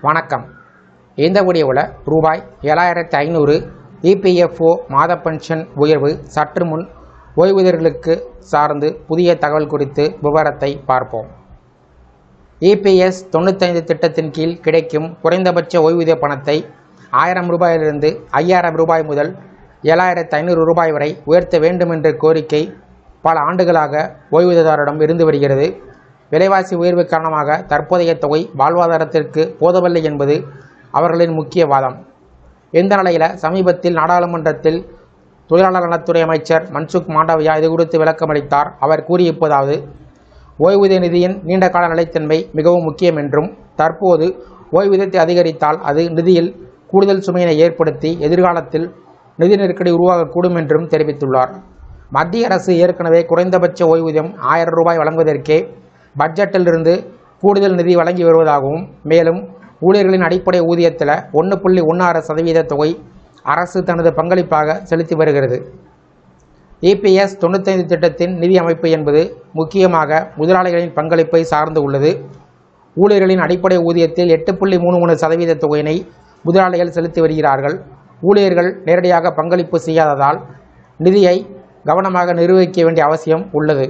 வணக்கம். இந்த வீடியோவில் ரூபாய் 7500 இபிஎஃப்ஓ மாத பென்ஷன் உயர்வு சற்று முன் ஓய்வூதியர்களுக்கு சார்ந்து புதிய தகவல் குறித்து விவரத்தை பார்ப்போம். இபிஎஸ் 95 திட்டத்தின் கீழ் கிடைக்கும் குறைந்தபட்ச ஓய்வூதிய பணத்தை 1000 ரூபாயிலிருந்து 5000 ரூபாய் முதல் 7500 ரூபாய் வரை உயர்த்த வேண்டும் என்ற கோரிக்கை பல ஆண்டுகளாக ஓய்வூதியதாரரிடம் இருந்து வருகிறது. விலைவாசி உயர்வு காரணமாக தற்போதைய தொகை வாழ்வாதாரத்திற்கு போதவில்லை என்பது அவர்களின் முக்கிய வாதம். இந்த நிலையில் சமீபத்தில் நாடாளுமன்றத்தில் தொழிலாளர் நலத்துறை அமைச்சர் மன்சுக் மாண்டவியா இது குறித்து விளக்கமளித்தார். அவர் கூறியிருப்பதாவது: ஓய்வூதிய நிதியின் நீண்டகால நிலைத்தன்மை மிகவும் முக்கியம் என்றும், தற்போது ஓய்வூதியத்தை அதிகரித்தால் அது நிதியில் கூடுதல் சுமையினை ஏற்படுத்தி எதிர்காலத்தில் நிதி நெருக்கடி உருவாகக்கூடும் என்றும் தெரிவித்துள்ளார். மத்திய அரசு ஏற்கனவே குறைந்தபட்ச ஓய்வூதியம் 1000 ரூபாய் வழங்குவதற்கே பட்ஜெட்டிலிருந்து கூடுதல் நிதி வழங்கி வருவதாகவும், மேலும் ஊழியர்களின் அடிப்படை ஊதியத்தில் 1.16% தொகை அரசு தனது பங்களிப்பாக செலுத்தி வருகிறது. இபிஎஸ் 95 திட்டத்தின் நிதி அமைப்பு என்பது முக்கியமாக முதலாளிகளின் பங்களிப்பை சார்ந்து உள்ளது. ஊழியர்களின் அடிப்படை ஊதியத்தில் 8.33% தொகையினை முதலாளிகள் செலுத்தி வருகிறார்கள். ஊழியர்கள் நேரடியாக பங்களிப்பு செய்யாததால் நிதியை கவனமாக நிர்வகிக்க வேண்டிய அவசியம் உள்ளது.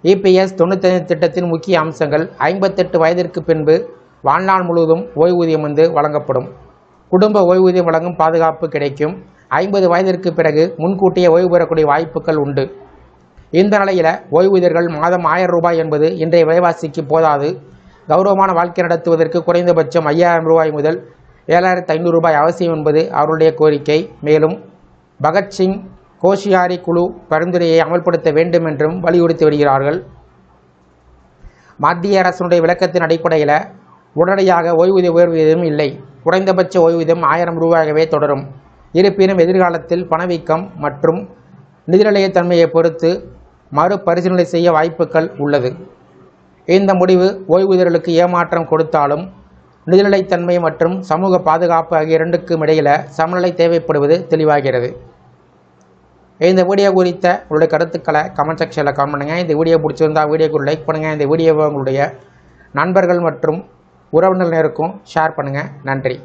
இபிஎஸ் 95 திட்டத்தின் முக்கிய அம்சங்கள்: 58 வயதிற்கு பின்பு வாழ்நாள் முழுவதும் ஓய்வூதியம் வழங்கப்படும். குடும்ப ஓய்வூதியம் வழங்கும் பாதுகாப்பு கிடைக்கும். 50 வயதிற்கு பிறகு முன்கூட்டியே ஓய்வு பெறக்கூடிய வாய்ப்புகள் உண்டு. இந்த நிலையில் ஓய்வூதியர்கள் மாதம் 1000 ரூபாய் என்பது இன்றைய விலைவாசிக்கு போதாது. கௌரவமான வாழ்க்கை நடத்துவதற்கு குறைந்தபட்சம் 5000 ரூபாய் முதல் 7500 ரூபாய் அவசியம் என்பது அவருடைய கோரிக்கை. மேலும் பகத்சிங் கோஷியாரி குழு பரிந்துரையை அமல்படுத்த வேண்டும் என்றும் வலியுறுத்தி வருகிறார்கள். மத்திய அரசுடைய விளக்கத்தின் அடிப்படையில் உடனடியாக ஓய்வூதிய உயர்வு எதுவும் இல்லை. குறைந்தபட்ச ஓய்வூதியம் 1000 ரூபாயாகவே தொடரும். இருப்பினும் எதிர்காலத்தில் பணவீக்கம் மற்றும் நிதிநிலையத்தன்மையை பொறுத்து மறுபரிசீலனை செய்ய வாய்ப்புகள் உள்ளது. இந்த முடிவு ஓய்வூதியர்களுக்கு ஏமாற்றம் கொடுத்தாலும் நிதிநிலைத்தன்மை மற்றும் சமூக பாதுகாப்பு ஆகிய இரண்டுக்கும் இடையில் சமநிலை தேவைப்படுவது தெளிவாகிறது. இந்த வீடியோ குறித்த உங்களுடைய கருத்துக்களை கமெண்ட் செக்ஷனில் கமெண்ட் பண்ணுங்கள். இந்த வீடியோ பிடிச்சிருந்தால் வீடியோக்கு லைக் பண்ணுங்கள். இந்த வீடியோவை உங்களுடைய நண்பர்கள் மற்றும் உறவினர்களுக்கும் ஷேர் பண்ணுங்கள். நன்றி.